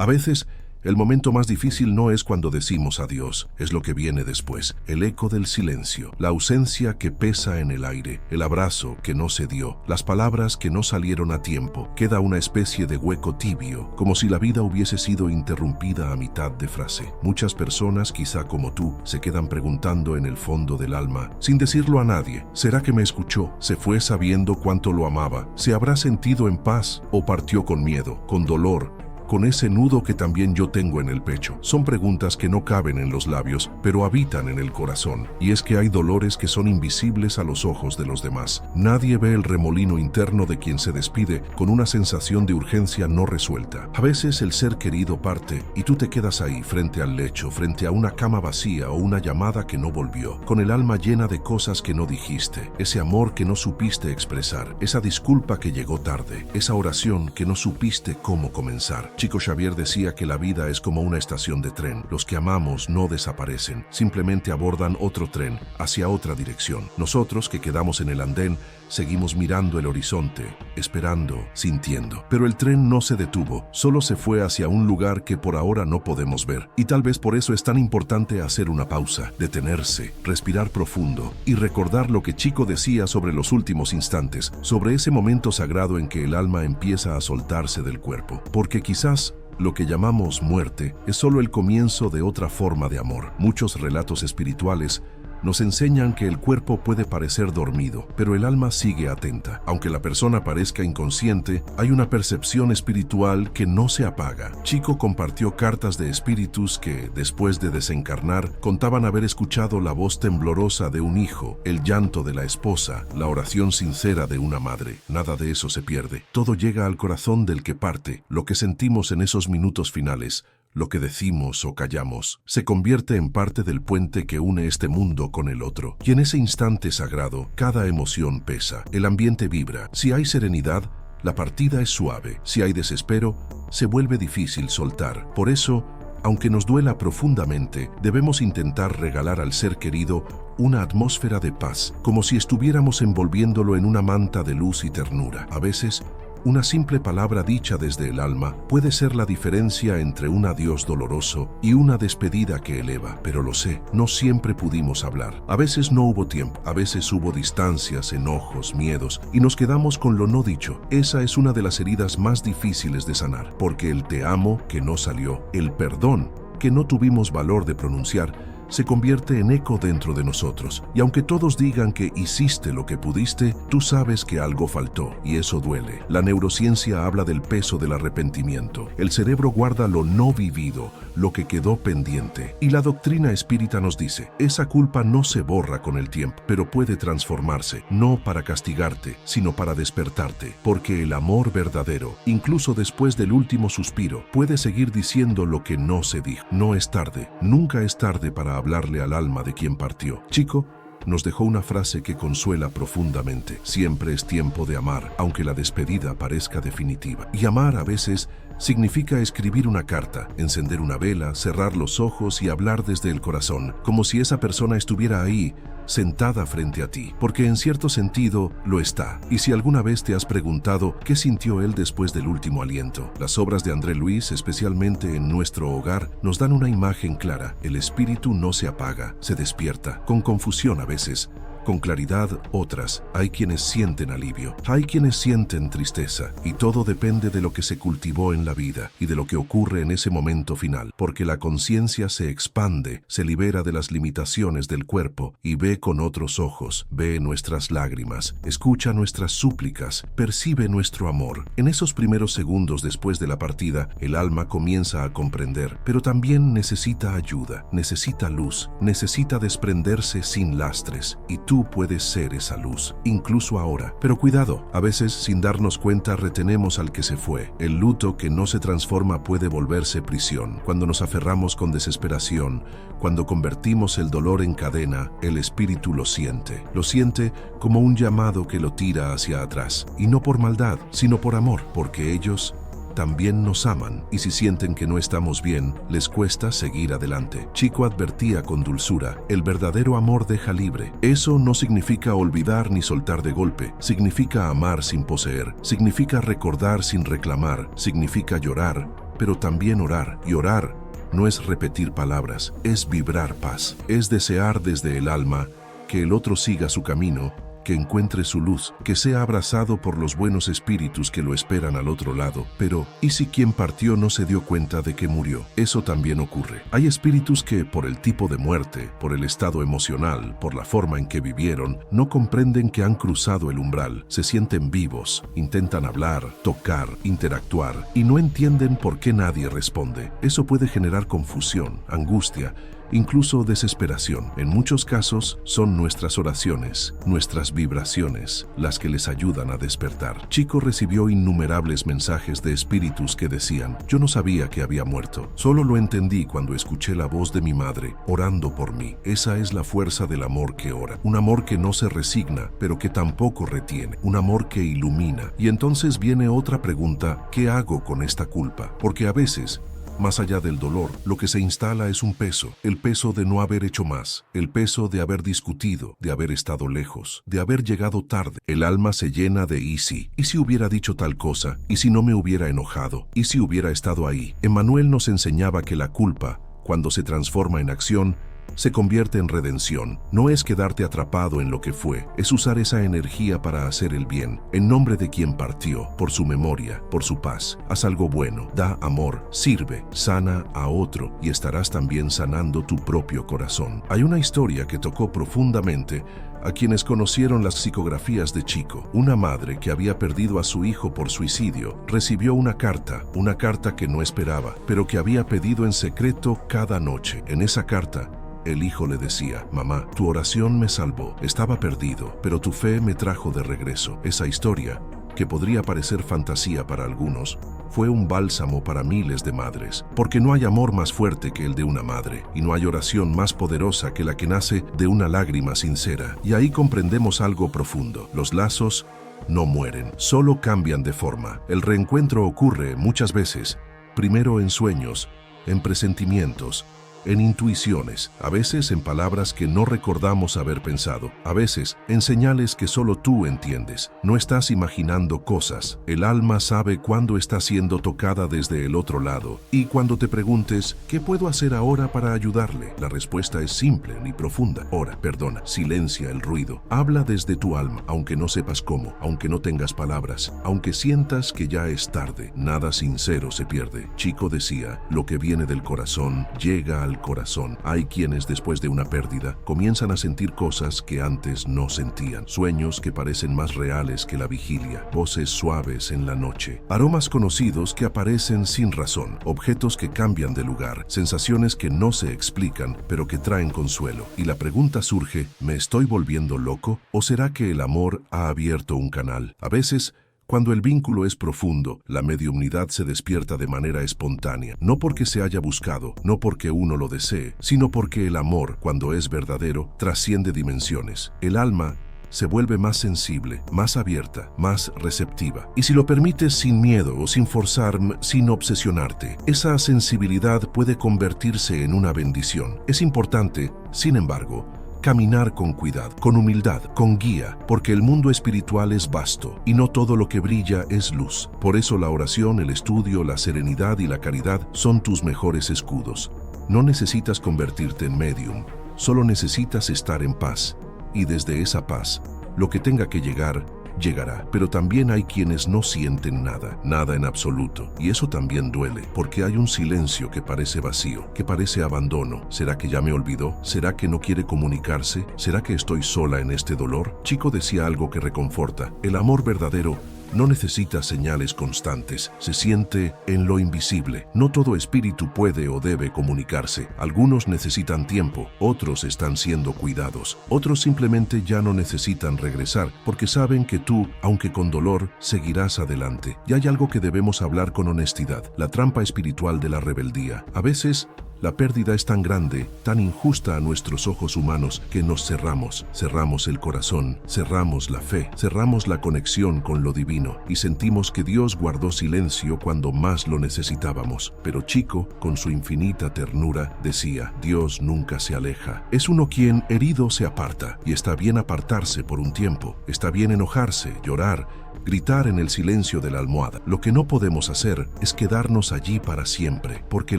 A veces, el momento más difícil no es cuando decimos adiós, es lo que viene después, el eco del silencio, la ausencia que pesa en el aire, el abrazo que no se dio, las palabras que no salieron a tiempo. Queda una especie de hueco tibio, como si la vida hubiese sido interrumpida a mitad de frase. Muchas personas, quizá como tú, se quedan preguntando en el fondo del alma, sin decirlo a nadie, ¿será que me escuchó? ¿Se fue sabiendo cuánto lo amaba? ¿Se habrá sentido en paz o partió con miedo, con dolor, con ese nudo que también yo tengo en el pecho? Son preguntas que no caben en los labios, pero habitan en el corazón. Y es que hay dolores que son invisibles a los ojos de los demás. Nadie ve el remolino interno de quien se despide con una sensación de urgencia no resuelta. A veces el ser querido parte y tú te quedas ahí, frente al lecho, frente a una cama vacía o una llamada que no volvió, con el alma llena de cosas que no dijiste, ese amor que no supiste expresar, esa disculpa que llegó tarde, esa oración que no supiste cómo comenzar. Chico Xavier decía que la vida es como una estación de tren. Los que amamos no desaparecen, simplemente abordan otro tren, hacia otra dirección. Nosotros, que quedamos en el andén, seguimos mirando el horizonte, esperando, sintiendo. Pero el tren no se detuvo, solo se fue hacia un lugar que por ahora no podemos ver. Y tal vez por eso es tan importante hacer una pausa, detenerse, respirar profundo y recordar lo que Chico decía sobre los últimos instantes, sobre ese momento sagrado en que el alma empieza a soltarse del cuerpo. Porque quizás lo que llamamos muerte es solo el comienzo de otra forma de amor. Muchos relatos espirituales nos enseñan que el cuerpo puede parecer dormido, pero el alma sigue atenta. Aunque la persona parezca inconsciente, hay una percepción espiritual que no se apaga. Chico compartió cartas de espíritus que, después de desencarnar, contaban haber escuchado la voz temblorosa de un hijo, el llanto de la esposa, la oración sincera de una madre. Nada de eso se pierde. Todo llega al corazón del que parte. Lo que sentimos en esos minutos finales, lo que decimos o callamos, se convierte en parte del puente que une este mundo con el otro. Y en ese instante sagrado, cada emoción pesa, el ambiente vibra. Si hay serenidad, la partida es suave. Si hay desespero, se vuelve difícil soltar. Por eso, aunque nos duela profundamente, debemos intentar regalar al ser querido una atmósfera de paz, como si estuviéramos envolviéndolo en una manta de luz y ternura. A veces, una simple palabra dicha desde el alma puede ser la diferencia entre un adiós doloroso y una despedida que eleva. Pero lo sé, no siempre pudimos hablar. A veces no hubo tiempo, a veces hubo distancias, enojos, miedos, y nos quedamos con lo no dicho. Esa es una de las heridas más difíciles de sanar, porque el te amo que no salió, el perdón que no tuvimos valor de pronunciar, se convierte en eco dentro de nosotros. Y aunque todos digan que hiciste lo que pudiste, tú sabes que algo faltó, y eso duele. La neurociencia habla del peso del arrepentimiento. El cerebro guarda lo no vivido, lo que quedó pendiente. Y la doctrina espírita nos dice, esa culpa no se borra con el tiempo, pero puede transformarse, no para castigarte, sino para despertarte. Porque el amor verdadero, incluso después del último suspiro, puede seguir diciendo lo que no se dijo. No es tarde, nunca es tarde para hablarle al alma de quien partió. Chico nos dejó una frase que consuela profundamente. Siempre es tiempo de amar, aunque la despedida parezca definitiva. Y amar a veces significa escribir una carta, encender una vela, cerrar los ojos y hablar desde el corazón, como si esa persona estuviera ahí, sentada frente a ti, porque en cierto sentido lo está. Y si alguna vez te has preguntado qué sintió él después del último aliento, las obras de André Luis, especialmente en Nuestro Hogar, nos dan una imagen clara. El espíritu no se apaga, se despierta, con confusión a veces, con claridad otras. Hay quienes sienten alivio, hay quienes sienten tristeza, y todo depende de lo que se cultivó en la vida y de lo que ocurre en ese momento final, porque la conciencia se expande, se libera de las limitaciones del cuerpo y ve con otros ojos, ve nuestras lágrimas, escucha nuestras súplicas, percibe nuestro amor. En esos primeros segundos después de la partida, el alma comienza a comprender, pero también necesita ayuda, necesita luz, necesita desprenderse sin lastres, y tú puedes ser esa luz, incluso ahora. Pero cuidado, a veces sin darnos cuenta retenemos al que se fue. El luto que no se transforma puede volverse prisión. Cuando nos aferramos con desesperación, cuando convertimos el dolor en cadena, el espíritu lo siente como un llamado que lo tira hacia atrás. Y no por maldad, sino por amor, porque ellos también nos aman, y si sienten que no estamos bien, les cuesta seguir adelante. Chico advertía con dulzura, el verdadero amor deja libre. Eso no significa olvidar ni soltar de golpe, significa amar sin poseer, significa recordar sin reclamar, significa llorar, pero también orar. Y orar no es repetir palabras, es vibrar paz, es desear desde el alma que el otro siga su camino, que encuentre su luz, que sea abrazado por los buenos espíritus que lo esperan al otro lado. Pero, ¿y si quien partió no se dio cuenta de que murió? Eso también ocurre. Hay espíritus que, por el tipo de muerte, por el estado emocional, por la forma en que vivieron, no comprenden que han cruzado el umbral, se sienten vivos, intentan hablar, tocar, interactuar, y no entienden por qué nadie responde. Eso puede generar confusión, angustia, incluso desesperación. En muchos casos son nuestras oraciones, nuestras vibraciones, las que les ayudan a despertar. Chico recibió innumerables mensajes de espíritus que decían: yo no sabía que había muerto, solo lo entendí cuando escuché la voz de mi madre orando por mí. Esa es la fuerza del amor que ora, un amor que no se resigna, pero que tampoco retiene, un amor que ilumina. Y entonces viene otra pregunta: ¿qué hago con esta culpa? Porque a veces, más allá del dolor, lo que se instala es un peso, el peso de no haber hecho más, el peso de haber discutido, de haber estado lejos, de haber llegado tarde. El alma se llena de ¿y si hubiera dicho tal cosa? ¿Y si no me hubiera enojado? ¿Y si hubiera estado ahí? Emmanuel nos enseñaba que la culpa, cuando se transforma en acción, se convierte en redención. No es quedarte atrapado en lo que fue, es usar esa energía para hacer el bien, en nombre de quien partió, por su memoria, por su paz. Haz algo bueno, da amor, sirve, sana a otro y estarás también sanando tu propio corazón. Hay una historia que tocó profundamente a quienes conocieron las psicografías de Chico. Una madre que había perdido a su hijo por suicidio recibió una carta que no esperaba, pero que había pedido en secreto cada noche. En esa carta, el hijo le decía: mamá, tu oración me salvó, estaba perdido, pero tu fe me trajo de regreso. Esa historia, que podría parecer fantasía para algunos, fue un bálsamo para miles de madres, porque no hay amor más fuerte que el de una madre, y no hay oración más poderosa que la que nace de una lágrima sincera. Y ahí comprendemos algo profundo: los lazos no mueren, solo cambian de forma. El reencuentro ocurre muchas veces, primero en sueños, en presentimientos, en intuiciones, a veces en palabras que no recordamos haber pensado, a veces en señales que solo tú entiendes. No estás imaginando cosas, el alma sabe cuándo está siendo tocada desde el otro lado. Y cuando te preguntes: ¿qué puedo hacer ahora para ayudarle?, la respuesta es simple ni profunda. Ora, perdona, silencia el ruido, habla desde tu alma, aunque no sepas cómo, aunque no tengas palabras, aunque sientas que ya es tarde. Nada sincero se pierde. Chico decía: lo que viene del corazón llega al corazón. Hay quienes después de una pérdida comienzan a sentir cosas que antes no sentían, sueños que parecen más reales que la vigilia, voces suaves en la noche, aromas conocidos que aparecen sin razón, objetos que cambian de lugar, sensaciones que no se explican pero que traen consuelo. Y la pregunta surge: ¿me estoy volviendo loco? ¿O será que el amor ha abierto un canal? A veces, cuando el vínculo es profundo, la mediumnidad se despierta de manera espontánea, no porque se haya buscado, no porque uno lo desee, sino porque el amor, cuando es verdadero, trasciende dimensiones. El alma se vuelve más sensible, más abierta, más receptiva. Y si lo permites sin miedo o sin forzar, sin obsesionarte, esa sensibilidad puede convertirse en una bendición. Es importante, sin embargo, caminar con cuidado, con humildad, con guía, porque el mundo espiritual es vasto y no todo lo que brilla es luz. Por eso la oración, el estudio, la serenidad y la caridad son tus mejores escudos. No necesitas convertirte en medium, solo necesitas estar en paz. Y desde esa paz, lo que tenga que llegar, llegará. Pero también hay quienes no sienten nada, nada en absoluto. Y eso también duele, porque hay un silencio que parece vacío, que parece abandono. ¿Será que ya me olvidó? ¿Será que no quiere comunicarse? ¿Será que estoy sola en este dolor? Chico decía algo que reconforta: el amor verdadero no necesita señales constantes, se siente en lo invisible. No todo espíritu puede o debe comunicarse. Algunos necesitan tiempo, otros están siendo cuidados, otros simplemente ya no necesitan regresar porque saben que tú, aunque con dolor, seguirás adelante. Y hay algo que debemos hablar con honestidad: la trampa espiritual de la rebeldía. A veces, la pérdida es tan grande, tan injusta a nuestros ojos humanos, que nos cerramos. Cerramos el corazón, cerramos la fe, cerramos la conexión con lo divino y sentimos que Dios guardó silencio cuando más lo necesitábamos. Pero Chico, con su infinita ternura, decía: Dios nunca se aleja. Es uno quien, herido, se aparta, y está bien apartarse por un tiempo. Está bien enojarse, llorar, gritar en el silencio de la almohada. Lo que no podemos hacer es quedarnos allí para siempre, porque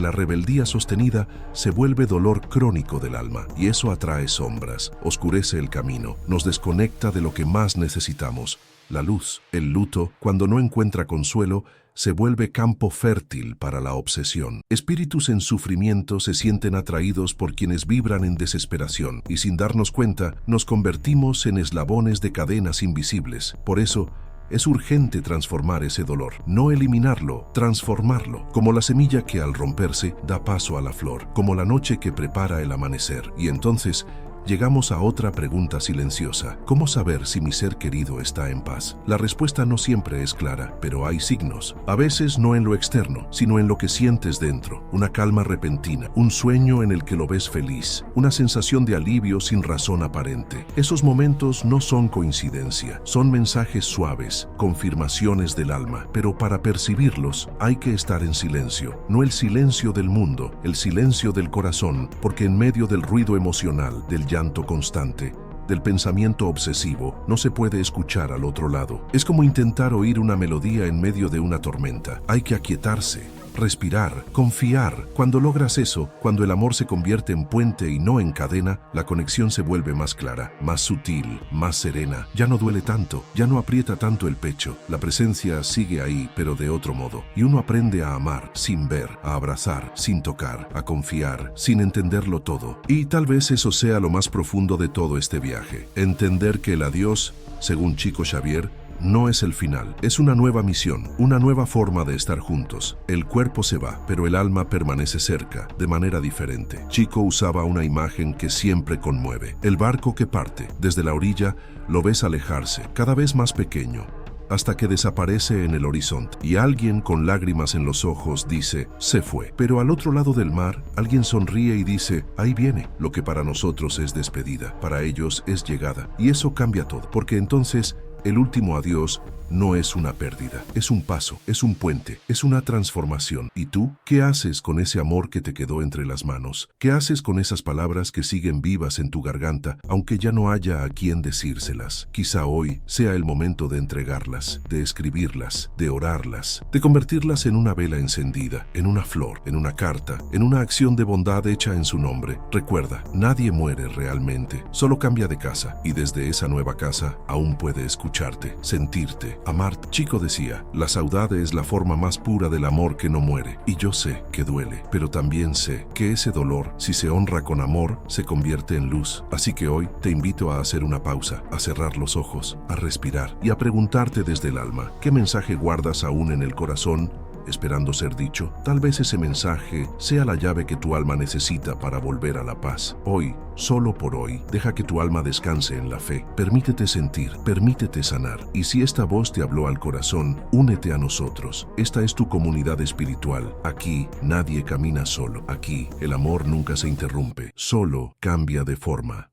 la rebeldía sostenida se vuelve dolor crónico del alma, y eso atrae sombras, oscurece el camino, nos desconecta de lo que más necesitamos, la luz. El luto, cuando no encuentra consuelo, se vuelve campo fértil para la obsesión. Espíritus en sufrimiento se sienten atraídos por quienes vibran en desesperación, y sin darnos cuenta, nos convertimos en eslabones de cadenas invisibles. Por eso, es urgente transformar ese dolor, no eliminarlo, transformarlo, como la semilla que al romperse da paso a la flor, como la noche que prepara el amanecer. Y entonces llegamos a otra pregunta silenciosa: ¿cómo saber si mi ser querido está en paz? La respuesta no siempre es clara, pero hay signos. A veces no en lo externo, sino en lo que sientes dentro. Una calma repentina, un sueño en el que lo ves feliz, una sensación de alivio sin razón aparente. Esos momentos no son coincidencia, son mensajes suaves, confirmaciones del alma. Pero para percibirlos hay que estar en silencio. No el silencio del mundo, el silencio del corazón, porque en medio del ruido emocional, del llanto constante, del pensamiento obsesivo, no se puede escuchar al otro lado. Es como intentar oír una melodía en medio de una tormenta. Hay que aquietarse, respirar, confiar. Cuando logras eso, cuando el amor se convierte en puente y no en cadena, la conexión se vuelve más clara, más sutil, más serena. Ya no duele tanto, ya no aprieta tanto el pecho. La presencia sigue ahí, pero de otro modo. Y uno aprende a amar sin ver, a abrazar sin tocar, a confiar sin entenderlo todo. Y tal vez eso sea lo más profundo de todo este viaje. Entender que el adiós, según Chico Xavier, no es el final, es una nueva misión, una nueva forma de estar juntos. El cuerpo se va, pero el alma permanece cerca, de manera diferente. Chico usaba una imagen que siempre conmueve. El barco que parte, desde la orilla, lo ves alejarse, cada vez más pequeño, hasta que desaparece en el horizonte. Y alguien con lágrimas en los ojos dice, se fue. Pero al otro lado del mar, alguien sonríe y dice, ahí viene. Lo que para nosotros es despedida, para ellos es llegada. Y eso cambia todo, porque entonces el último adiós no es una pérdida, es un paso, es un puente, es una transformación. ¿Y tú? ¿Qué haces con ese amor que te quedó entre las manos? ¿Qué haces con esas palabras que siguen vivas en tu garganta, aunque ya no haya a quien decírselas? Quizá hoy sea el momento de entregarlas, de escribirlas, de orarlas, de convertirlas en una vela encendida, en una flor, en una carta, en una acción de bondad hecha en su nombre. Recuerda, nadie muere realmente, solo cambia de casa, y desde esa nueva casa aún puede escucharte, sentirte, amarte. Chico decía, la saudade es la forma más pura del amor que no muere. Y yo sé que duele, pero también sé que ese dolor, si se honra con amor, se convierte en luz. Así que hoy te invito a hacer una pausa, a cerrar los ojos, a respirar y a preguntarte desde el alma, ¿qué mensaje guardas aún en el corazón, esperando ser dicho? Tal vez ese mensaje sea la llave que tu alma necesita para volver a la paz. Hoy, solo por hoy, deja que tu alma descanse en la fe. Permítete sentir, permítete sanar. Y si esta voz te habló al corazón, únete a nosotros. Esta es tu comunidad espiritual. Aquí nadie camina solo. Aquí el amor nunca se interrumpe, solo cambia de forma.